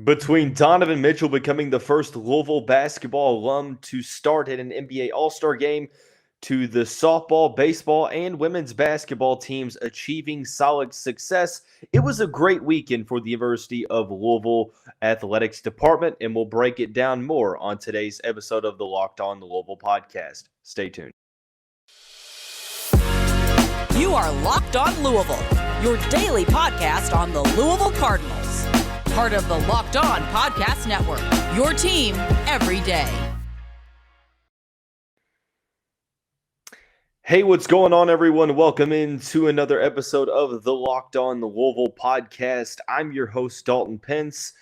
Between Donovan Mitchell becoming the first Louisville basketball alum to start at an NBA All-Star game, to the softball, baseball, and women's basketball teams achieving solid success, it was a great weekend for the University of Louisville Athletics Department, and we'll break it down more on today's episode of the Locked On Louisville podcast. Stay tuned. You are Locked On Louisville, your daily podcast on the Louisville Cardinals. Part of the Locked On Podcast Network, your team every day. Hey, what's going on, everyone? Welcome into another episode of the Locked On Louisville podcast. I'm your host, Dalton Pence.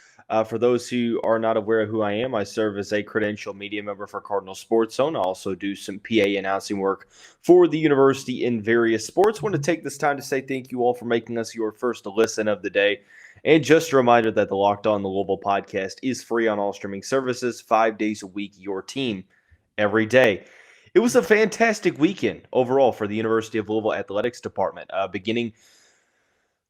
For those who are not aware of who I am, I serve as a credential media member for Cardinals Sports Zone. I also do some PA announcing work for the university in various sports. I want to take this time to say thank you all for making us your first listen of the day. And just a reminder that the Locked On Louisville podcast is free on all streaming services, 5 days a week, your team every day. It was a fantastic weekend overall for the University of Louisville Athletics Department. Beginning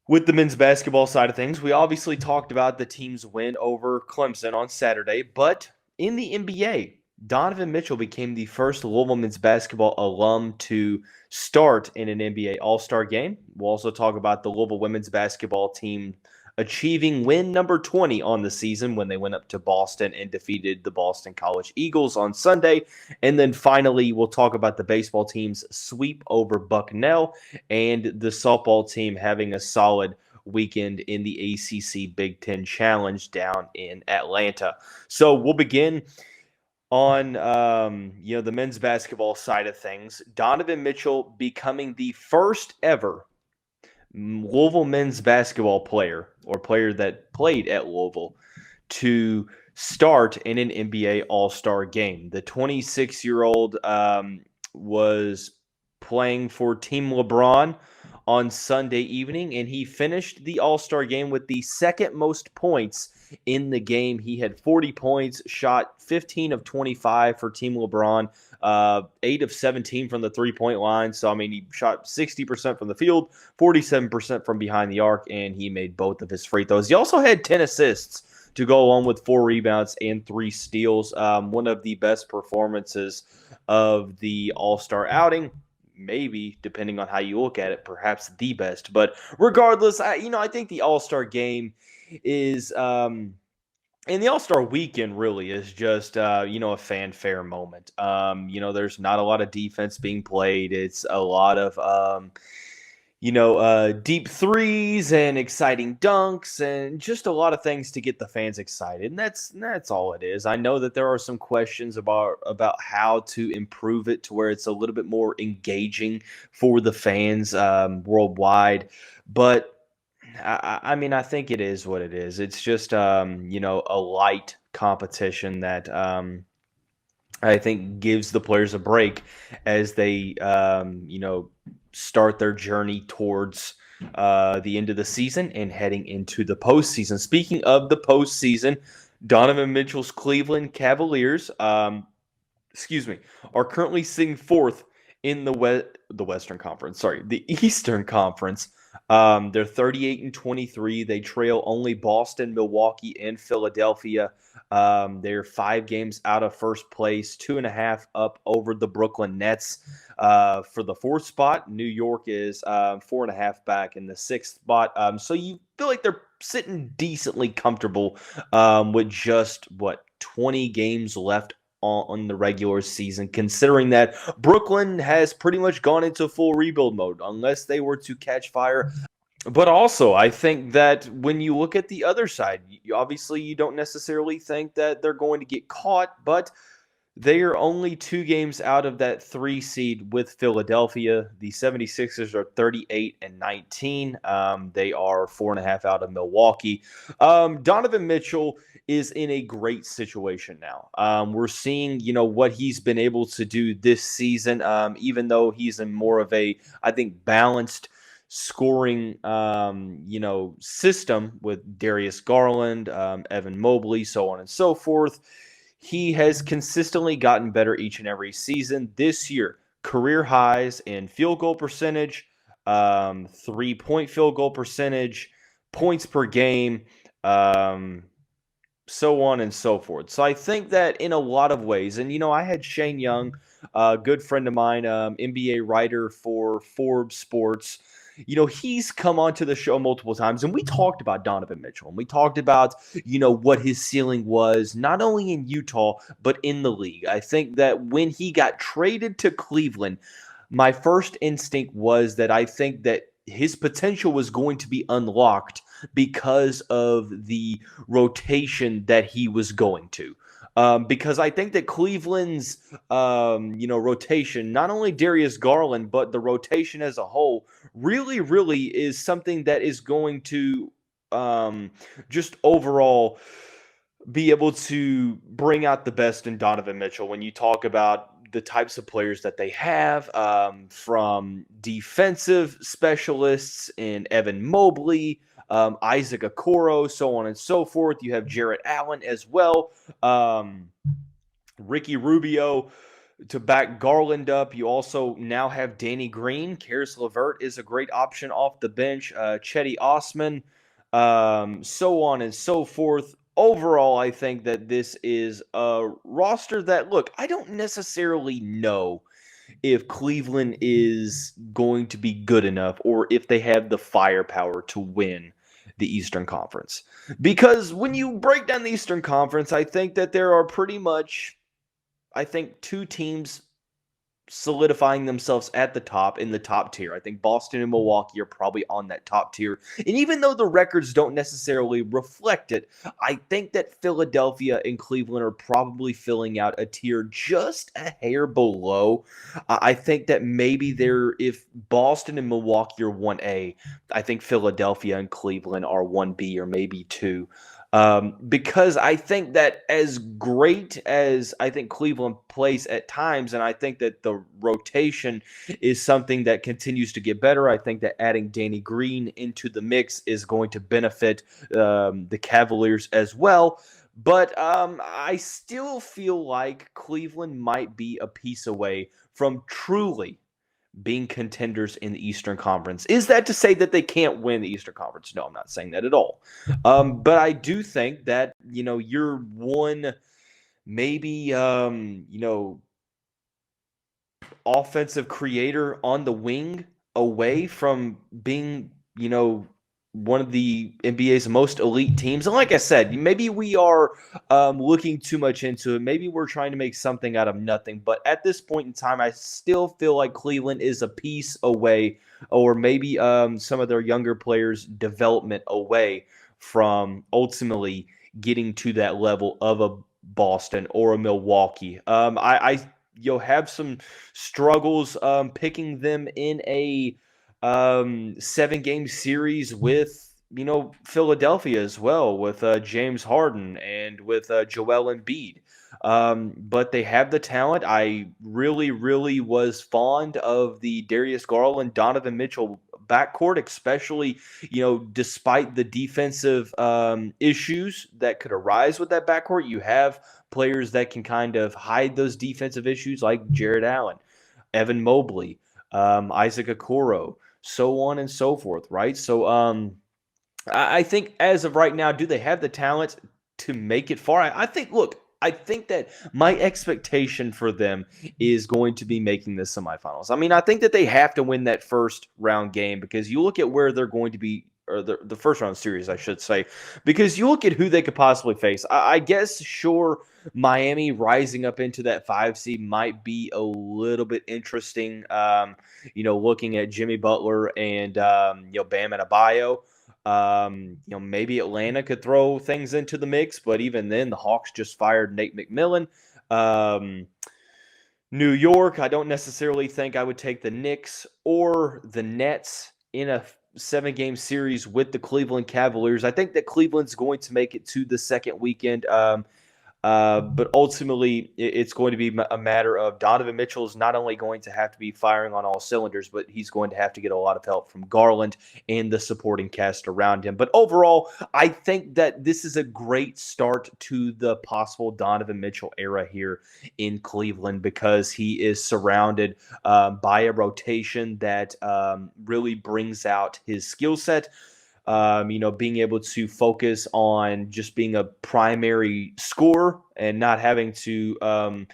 with the men's basketball side of things, we obviously talked about the team's win over Clemson on Saturday, but in the NBA, Donovan Mitchell became the first Louisville men's basketball alum to start in an NBA All-Star game. We'll also talk about the Louisville women's basketball team achieving win number 20 on the season when they went up to Boston and defeated the Boston College Eagles on Sunday. And then finally, we'll talk about the baseball team's sweep over Bucknell and the softball team having a solid weekend in the ACC Big Ten Challenge down in Atlanta. So we'll begin on the men's basketball side of things. Donovan Mitchell becoming the first ever Louisville men's basketball player or player that played at Louisville to start in an NBA All-Star game. The 26-year-old was playing for Team LeBron on Sunday evening, and he finished the All-Star game with the second most points in the game. He had 40 points, shot 15 of 25 for Team LeBron, 8 of 17 from the three-point line. So, he shot 60% from the field, 47% from behind the arc, and he made both of his free throws. He also had 10 assists to go along with 4 rebounds and 3 steals. One of the best performances of the All-Star outing. Maybe, depending on how you look at it, perhaps the best. But regardless, I think the All-Star game is and the All-Star weekend really is just a fanfare moment. There's not a lot of defense being played. It's a lot of deep threes and exciting dunks and just a lot of things to get the fans excited. And that's all it is. I know that there are some questions about how to improve it to where it's a little bit more engaging for the fans worldwide. But I think it is what it is. It's just, a light competition that I think gives the players a break as they, start their journey towards the end of the season and heading into the postseason. Speaking of the postseason, Donovan Mitchell's Cleveland Cavaliers, are currently sitting fourth in the Western Conference. The Eastern Conference. They're 38-23. They trail only Boston, Milwaukee, and Philadelphia. They're 5 games out of first place, 2.5 up over the Brooklyn Nets. For the 4th spot, New York is 4.5 back in the 6th spot. So you feel like they're sitting decently comfortable with just 20 games left on the regular season, considering that Brooklyn has pretty much gone into full rebuild mode unless they were to catch fire. But also, I think that when you look at the other side, obviously you don't necessarily think that they're going to get caught, but they are only 2 games out of that 3 seed with Philadelphia. The 76ers are 38-19. They are 4.5 out of Milwaukee. Donovan Mitchell is in a great situation now. We're seeing, what he's been able to do this season, even though he's in more of a, I think, balanced scoring, system with Darius Garland, Evan Mobley, so on and so forth. He has consistently gotten better each and every season. This year, career highs in field goal percentage, 3-point field goal percentage, points per game, so on and so forth. So I think that in a lot of ways, and I had Shane Young, a good friend of mine, NBA writer for Forbes Sports. He's come onto the show multiple times, and we talked about Donovan Mitchell, and we talked about, what his ceiling was, not only in Utah, but in the league. I think that when he got traded to Cleveland, my first instinct was that I think that his potential was going to be unlocked because of the rotation that he was going to. Because I think that Cleveland's, rotation, not only Darius Garland, but the rotation as a whole, really, really is something that is going to just overall be able to bring out the best in Donovan Mitchell. When you talk about the types of players that they have, from defensive specialists in Evan Mobley, Isaac Okoro, so on and so forth. You have Jarrett Allen as well. Ricky Rubio to back Garland up. You also now have Danny Green. Karis LeVert is a great option off the bench. Chetty Osman, so on and so forth. Overall, I think that this is a roster that, look, I don't necessarily know if Cleveland is going to be good enough or if they have the firepower to win the Eastern Conference. Because when you break down the Eastern Conference, I think that there are pretty much, two teams solidifying themselves at the top, in the top tier. I think Boston and Milwaukee are probably on that top tier. And even though the records don't necessarily reflect it, I think that Philadelphia and Cleveland are probably filling out a tier just a hair below. I think that maybe if Boston and Milwaukee are 1A, I think Philadelphia and Cleveland are 1B or maybe 2. Because I think that as great as I think Cleveland plays at times, and I think that the rotation is something that continues to get better, I think that adding Danny Green into the mix is going to benefit the Cavaliers as well. But I still feel like Cleveland might be a piece away from truly being contenders in the Eastern Conference. Is that to say that they can't win the Eastern Conference? No, I'm not saying that at all. But I do think that, you're one, maybe, offensive creator on the wing away from being, one of the NBA's most elite teams. And like I said, maybe we are looking too much into it. Maybe we're trying to make something out of nothing. But at this point in time, I still feel like Cleveland is a piece away, or maybe some of their younger players' development away from ultimately getting to that level of a Boston or a Milwaukee. I have some struggles picking them in a 7-game series with, Philadelphia as well, with James Harden and with Joel Embiid. But they have the talent. I really, really was fond of the Darius Garland, Donovan Mitchell backcourt, especially, despite the defensive issues that could arise with that backcourt. You have players that can kind of hide those defensive issues, like Jarrett Allen, Evan Mobley, Isaac Okoro, so on and so forth, right? So I think as of right now, do they have the talent to make it far? I think that my expectation for them is going to be making the semifinals. I mean, I think that they have to win that first round game, because you look at where they're going to be, or the first round series, I should say, because you look at who they could possibly face. I guess, sure, Miami rising up into that 5 seed might be a little bit interesting, looking at Jimmy Butler and, Bam Adebayo. Maybe Atlanta could throw things into the mix, but even then, the Hawks just fired Nate McMillan. New York, I don't necessarily think I would take the Knicks or the Nets in a 7-game series with the Cleveland Cavaliers. I think that Cleveland's going to make it to the second weekend. But ultimately, it's going to be a matter of Donovan Mitchell is not only going to have to be firing on all cylinders, but he's going to have to get a lot of help from Garland and the supporting cast around him. But overall, I think that this is a great start to the possible Donovan Mitchell era here in Cleveland, because he is surrounded by a rotation that really brings out his skill set. being able to focus on just being a primary scorer and not having to,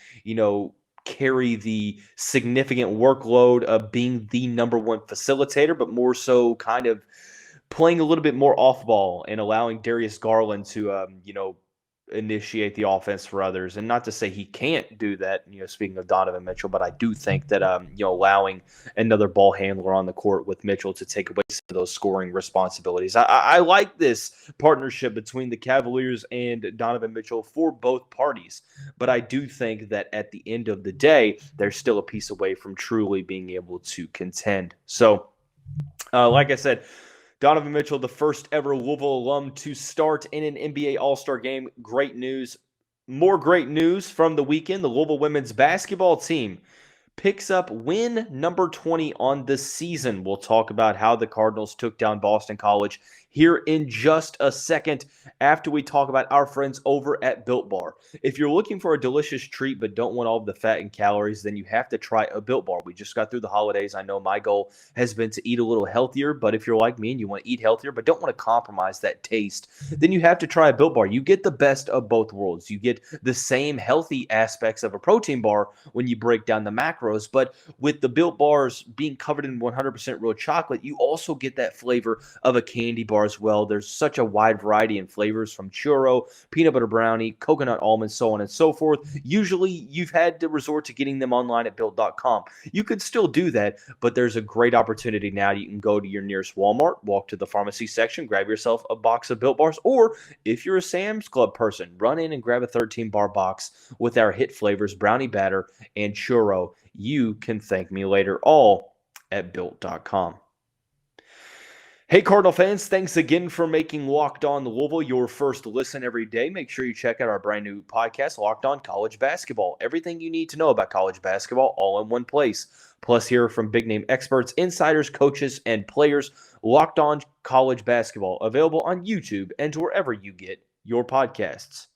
carry the significant workload of being the number one facilitator, but more so kind of playing a little bit more off ball and allowing Darius Garland to, initiate the offense for others. And not to say he can't do that, speaking of Donovan Mitchell, but I do think that, allowing another ball handler on the court with Mitchell to take away some of those scoring responsibilities. I like this partnership between the Cavaliers and Donovan Mitchell for both parties, but I do think that at the end of the day, they're still a piece away from truly being able to contend. So, like I said, Donovan Mitchell, the first ever Louisville alum to start in an NBA All-Star game. Great news. More great news from the weekend. The Louisville women's basketball team picks up win number 20 on the season. We'll talk about how the Cardinals took down Boston College here in just a second after we talk about our friends over at Built Bar. If you're looking for a delicious treat but don't want all of the fat and calories, then you have to try a Built Bar. We just got through the holidays. I know my goal has been to eat a little healthier, but if you're like me and you want to eat healthier but don't want to compromise that taste, then you have to try a Built Bar. You get the best of both worlds. You get the same healthy aspects of a protein bar when you break down the macros, but with the Built Bars being covered in 100% real chocolate, you also get that flavor of a candy bar as well. There's such a wide variety in flavors from churro, peanut butter brownie, coconut almond, so on and so forth. Usually you've had to resort to getting them online at built.com. You could still do that, but there's a great opportunity now. You can go to your nearest Walmart, walk to the pharmacy section, grab yourself a box of Built Bars, or if you're a Sam's Club person, run in and grab a 13-bar box with our hit flavors, brownie batter and churro. You can thank me later, all at built.com. Hey, Cardinal fans, thanks again for making Locked On Louisville your first listen every day. Make sure you check out our brand new podcast, Locked On College Basketball. Everything you need to know about college basketball all in one place. Plus, hear from big-name experts, insiders, coaches, and players. Locked On College Basketball, available on YouTube and wherever you get your podcasts.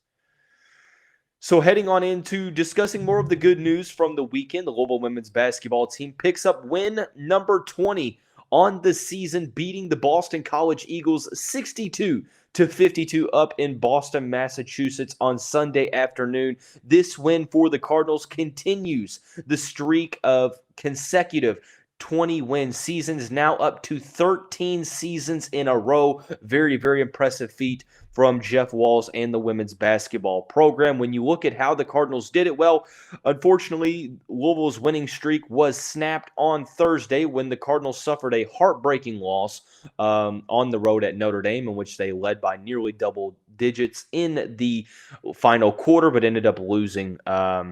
So heading on into discussing more of the good news from the weekend, the Louisville women's basketball team picks up win number 20 on the season, beating the Boston College Eagles 62-52 up in Boston, Massachusetts on Sunday afternoon. This win for the Cardinals continues the streak of consecutive 20-win seasons, now up to 13 seasons in a row. Very, very impressive feat from Jeff Walz and the women's basketball program. When you look at how the Cardinals did it, well, unfortunately, Louisville's winning streak was snapped on Thursday when the Cardinals suffered a heartbreaking loss on the road at Notre Dame, in which they led by nearly double digits in the final quarter, but ended up losing, a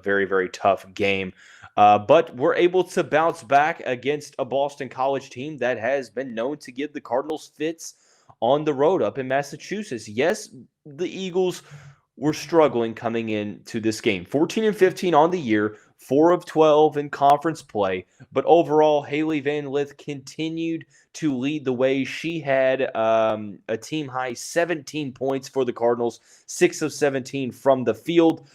very, very tough game. But we're able to bounce back against a Boston College team that has been known to give the Cardinals fits on the road up in Massachusetts. Yes, the Eagles were struggling coming into this game. 14-15 on the year, 4 of 12 in conference play. But overall, Hailey Van Lith continued to lead the way. She had a team-high 17 points for the Cardinals, 6 of 17 from the field.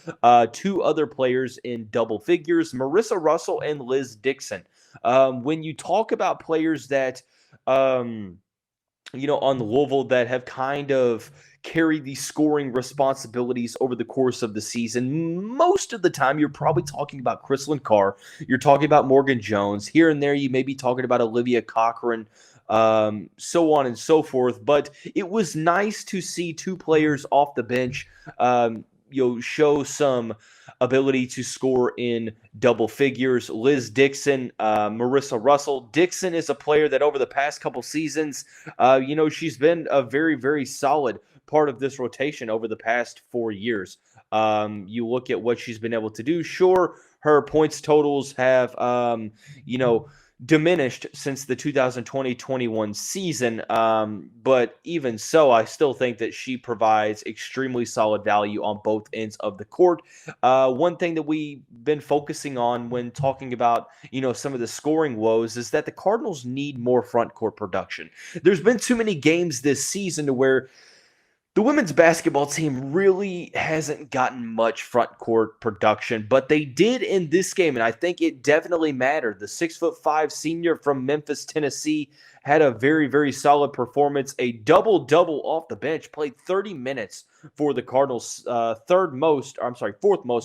2 other players in double figures, Merissah Russell and Liz Dixon. When you talk about players that on Louisville that have kind of carried the scoring responsibilities over the course of the season, most of the time you're probably talking about Chrislyn Carr. You're talking about Morgan Jones. Here and there you may be talking about Olivia Cochran, so on and so forth. But it was nice to see 2 players off the bench show some ability to score in double figures. Liz Dixon, Merissah Russell. Dixon is a player that over the past couple seasons, she's been a very, very solid part of this rotation over the past 4 years. You look at what she's been able to do. Sure, her points totals have, diminished since the 2020-21 season, but even so, I still think that she provides extremely solid value on both ends of the court. One thing that we've been focusing on when talking about, some of the scoring woes is that the Cardinals need more front court production. There's been too many games this season to where the women's basketball team really hasn't gotten much front court production, but they did in this game, and I think it definitely mattered. The 6'5" senior from Memphis, Tennessee, had a very, very solid performance, a double-double off the bench, played 30 minutes for the Cardinals, fourth most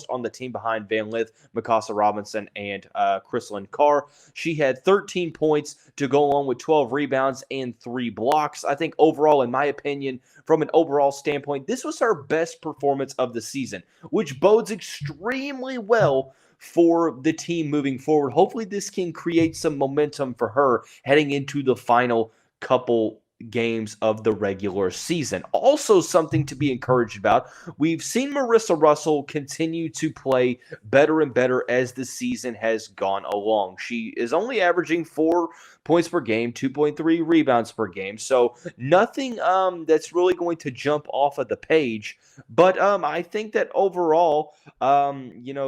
on the team behind Van Lith, Merissah Robinson, and Chrislyn Carr. She had 13 points to go along with 12 rebounds and 3 blocks. I think overall, in my opinion, from an overall standpoint, this was her best performance of the season, which bodes extremely well for the team moving forward. Hopefully this can create some momentum for her heading into the final couple games of the regular season. Also, something to be encouraged about, we've seen Merissah Russell continue to play better and better as the season has gone along. She is only averaging 4 points per game, 2.3 rebounds per game, so nothing that's really going to jump off of the page. But I think that overall,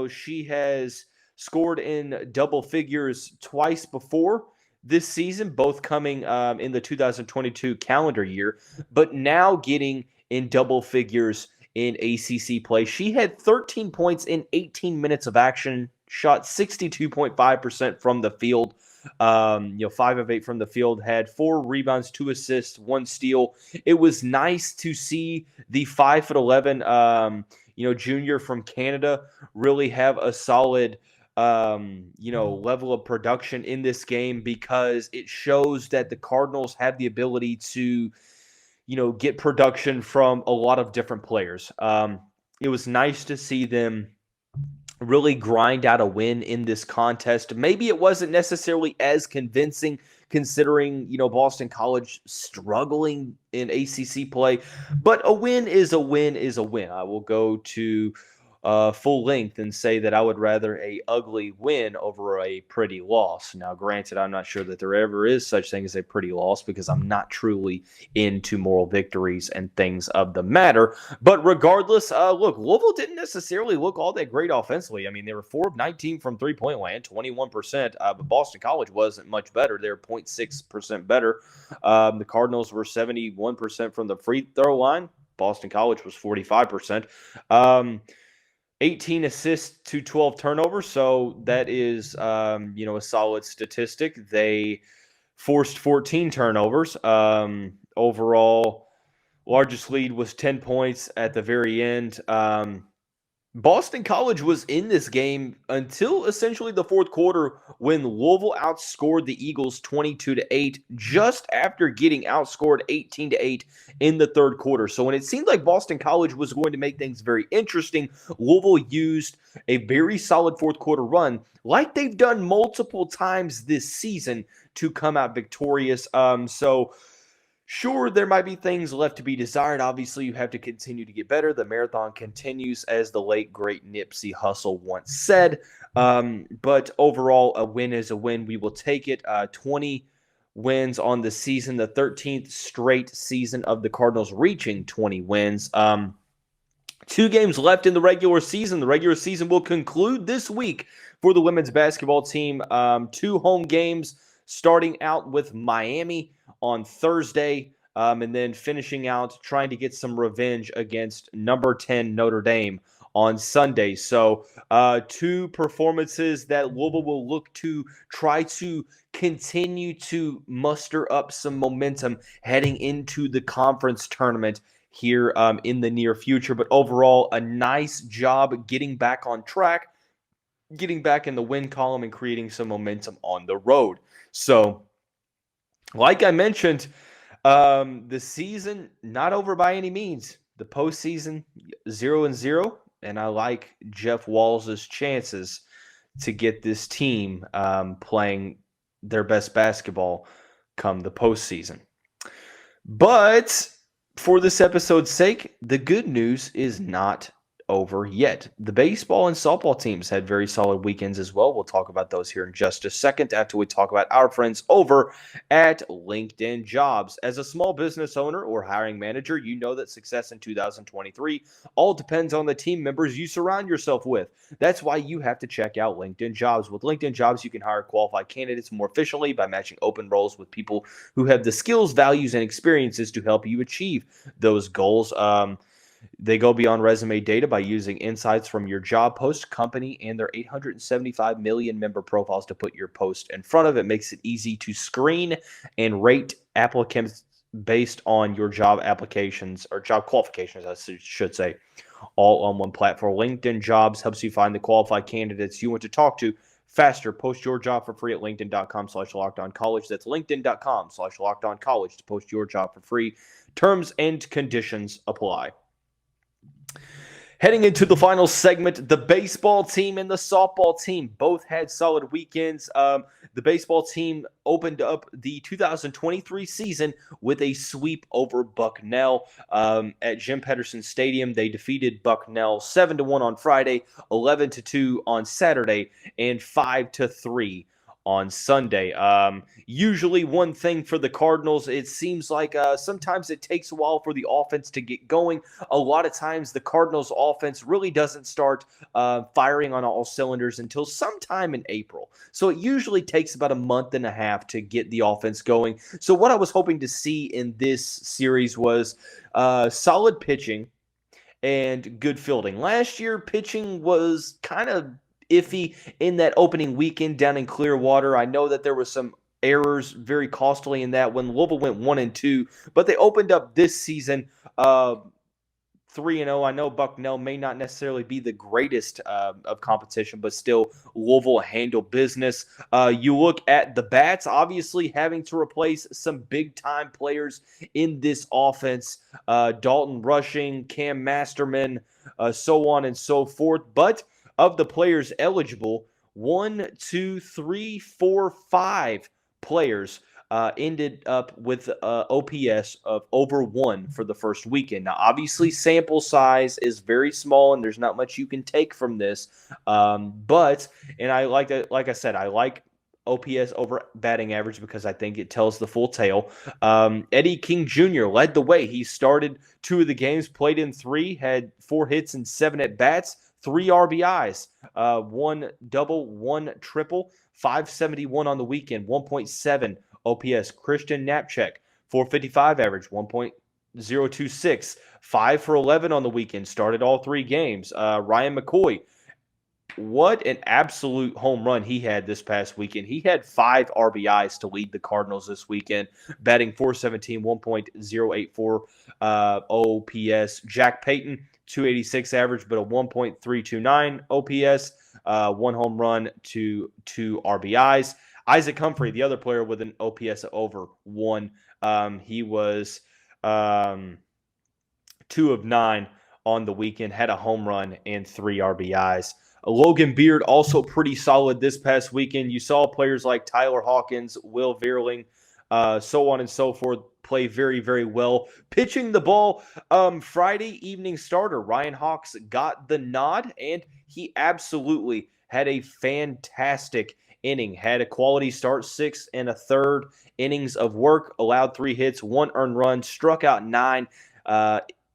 she has scored in double figures twice before this season, both coming in the 2022 calendar year, but now getting in double figures in ACC play. She had 13 points in 18 minutes of action, shot 62.5% from the field, 5 of 8 from the field, had 4 rebounds, 2 assists, 1 steal. It was nice to see the 5'11", junior from Canada really have a solid level of production in this game, because it shows that the Cardinals have the ability to, get production from a lot of different players. It was nice to see them really grind out a win in this contest. Maybe it wasn't necessarily as convincing considering, Boston College struggling in ACC play, but a win is a win is a win. I will go to full length and say that I would rather a ugly win over a pretty loss. Now, granted, I'm not sure that there ever is such thing as a pretty loss, because I'm not truly into moral victories and things of the matter. But regardless, look, Louisville didn't necessarily look all that great offensively. I mean, they were 4 of 19 from three-point land, 21%, but Boston College wasn't much better. They were 0.6% better. The Cardinals were 71% from the free throw line. Boston College was 45%. 18 assists to 12 turnovers, so that is, a solid statistic. They forced 14 turnovers. Overall, largest lead was 10 points at the very end. Boston College was in this game until essentially the fourth quarter, when Louisville outscored the Eagles 22-8, just after getting outscored 18-8 in the third quarter. So when it seemed like Boston College was going to make things very interesting, Louisville used a very solid fourth quarter run, like they've done multiple times this season, to come out victorious. Sure, there might be things left to be desired. Obviously, you have to continue to get better. The marathon continues, as the late, great Nipsey Hussle once said. But overall, a win is a win. We will take it. 20 wins on the season, the 13th straight season of the Cardinals reaching 20 wins. 2 games left in the regular season. The regular season will conclude this week for the women's basketball team. 2 home games, starting out with Miami on Thursday, and then finishing out trying to get some revenge against number 10 Notre Dame on Sunday. So 2 performances that Louisville will look to try to continue to muster up some momentum heading into the conference tournament here in the near future. But overall, a nice job getting back on track, getting back in the win column, and creating some momentum on the road. So, like I mentioned, the season not over by any means. The postseason 0-0, and I like Jeff Walls' chances to get this team playing their best basketball come the postseason. But for this episode's sake, the good news is not over yet. The baseball and softball teams had very solid weekends as well. We'll talk about those here in just a second, after we talk about our friends over at LinkedIn Jobs. As a small business owner or hiring manager, you know that success in 2023 all depends on the team members you surround yourself with. That's why you have to check out LinkedIn Jobs. With LinkedIn Jobs, you can hire qualified candidates more efficiently by matching open roles with people who have the skills, values, and experiences to help you achieve those goals. They go beyond resume data by using insights from your job post, company, and their 875 million member profiles to put your post in front of it. Makes it easy to screen and rate applicants based on your job applications or job qualifications, I should say, all on one platform. LinkedIn Jobs helps you find the qualified candidates you want to talk to faster. Post your job for free at linkedin.com/lockedoncollege. That's linkedin.com/lockedoncollege to post your job for free. Terms and conditions apply. Heading into the final segment, the baseball team and the softball team both had solid weekends. The baseball team opened up the 2023 season with a sweep over Bucknell at Jim Pedersen Stadium. They defeated Bucknell 7-1 on Friday, 11-2 on Saturday, and 5-3 on Sunday. Usually one thing for the Cardinals, it seems like sometimes it takes a while for the offense to get going. A lot of times the Cardinals offense really doesn't start firing on all cylinders until sometime in April. So it usually takes about a month and a half to get the offense going. So what I was hoping to see in this series was solid pitching and good fielding. Last year, pitching was kind of iffy in that opening weekend down in Clearwater. I know that there was some errors very costly in that when Louisville went 1-2, but they opened up this season 3-0. I know Bucknell may not necessarily be the greatest of competition, but still Louisville handled business. You look at the bats, obviously having to replace some big-time players in this offense. Dalton rushing, Cam Masterman, so on and so forth. But of the players eligible, 5 players ended up with OPS of over 1 for the first weekend. Now, obviously, sample size is very small, and there's not much you can take from this. But I like that. Like I said, I like OPS over batting average because I think it tells the full tale. Eddie King Jr. led the way. He started 2 of the games, played in 3, had 4 hits and 7 at bats. 3 RBIs, 1 double, 1 triple, 571 on the weekend, 1.7 OPS. Christian Knapczyk, 455 average, 1.026, 5 for 11 on the weekend, started all 3 games. Ryan McCoy, what an absolute home run he had this past weekend. He had 5 RBIs to lead the Cardinals this weekend, batting .417, 1.084 OPS. Jack Payton, 286 average, but a 1.329 OPS, 1 home run to 2 RBIs. Isaac Humphrey, the other player with an OPS of over 1. He was 2 of 9 on the weekend, had a home run and 3 RBIs. Logan Beard, also pretty solid this past weekend. You saw players like Tyler Hawkins, Will Veerling, so on and so forth, play very, very well. Pitching the ball, Friday evening starter Ryan Hawks got the nod, and he absolutely had a fantastic inning. Had a quality start, 6 1/3 innings of work, allowed 3 hits, 1 earned run, struck out 9.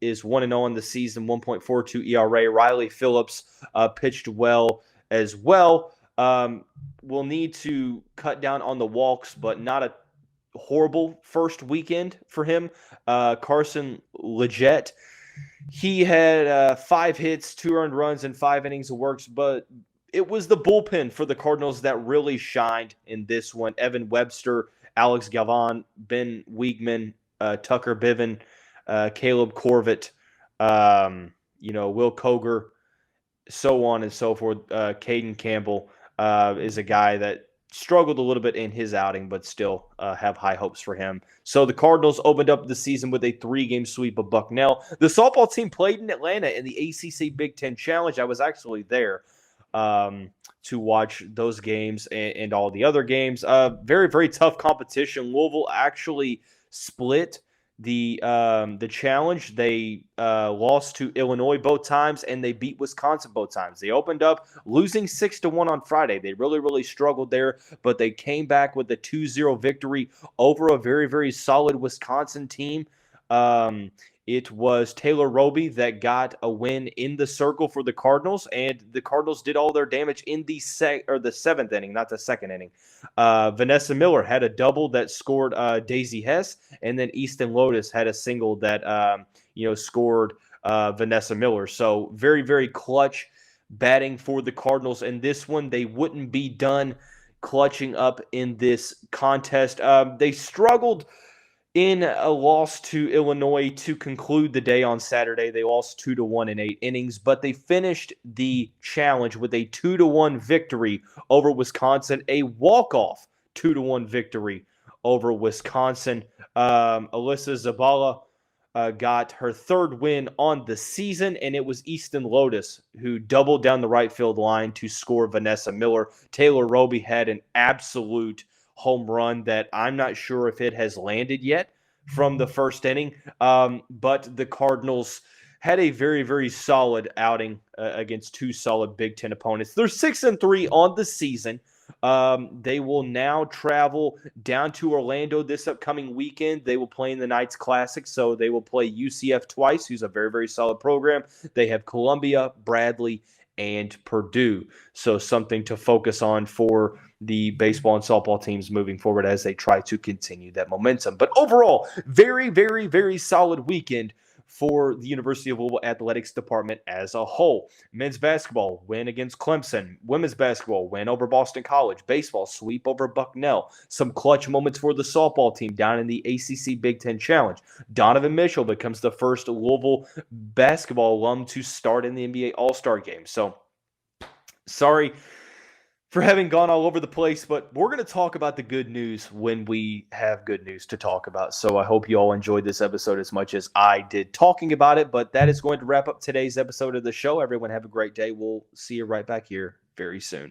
Is 1-0 in the season, 1.42 ERA. Riley Phillips pitched well as well. We'll need to cut down on the walks, but not a horrible first weekend for him. Carson Leggett, he had 5 hits, 2 earned runs, and 5 innings of works, but it was the bullpen for the Cardinals that really shined in this one. Evan Webster, Alex Galvan, Ben Wiegman, Tucker Biven, Caleb Corvett, Will Koger, so on and so forth. Caden Campbell is a guy that struggled a little bit in his outing, but still have high hopes for him. So the Cardinals opened up the season with a 3-game sweep of Bucknell. The softball team played in Atlanta in the ACC Big Ten Challenge. I was actually there to watch those games and all the other games. Very, very tough competition. Louisville actually split the challenge. They lost to Illinois both times, and they beat Wisconsin both times. They opened up losing 6-1 on Friday. They really, really struggled there, but they came back with a 2-0 victory over a very, very solid Wisconsin team. It was Taylor Roby that got a win in the circle for the Cardinals, and the Cardinals did all their damage in the 7th inning, not the 2nd inning. Vanessa Miller had a double that scored Daisy Hess, and then Easton Lotus had a single that scored Vanessa Miller. So very, very clutch batting for the Cardinals. And this one, they wouldn't be done clutching up in this contest. They struggled in a loss to Illinois to conclude the day on Saturday. They lost 2-1 in 8 innings, but they finished the challenge with a 2-1 victory over Wisconsin, a walk-off 2-1 victory over Wisconsin. Alyssa Zabala got her third win on the season, and it was Easton Lotus who doubled down the right field line to score Vanessa Miller. Taylor Roby had an absolute home run that I'm not sure if it has landed yet from the first inning, but the Cardinals had a very, very solid outing against two solid Big Ten opponents. They're 6-3 on the season. They will now travel down to Orlando this upcoming weekend. They will play in the Knights Classic, so they will play UCF twice, who's a very, very solid program. They have Columbia, Bradley, and Purdue. So something to focus on for the baseball and softball teams moving forward as they try to continue that momentum. But overall, very, very, very solid weekend for the University of Louisville Athletics Department as a whole. Men's basketball, win against Clemson. Women's basketball, win over Boston College. Baseball, sweep over Bucknell. Some clutch moments for the softball team down in the ACC Big Ten Challenge. Donovan Mitchell becomes the first Louisville basketball alum to start in the NBA All-Star Game. So, sorry for having gone all over the place, but we're going to talk about the good news when we have good news to talk about. So I hope you all enjoyed this episode as much as I did talking about it, but that is going to wrap up today's episode of the show. Everyone have a great day. We'll see you right back here very soon.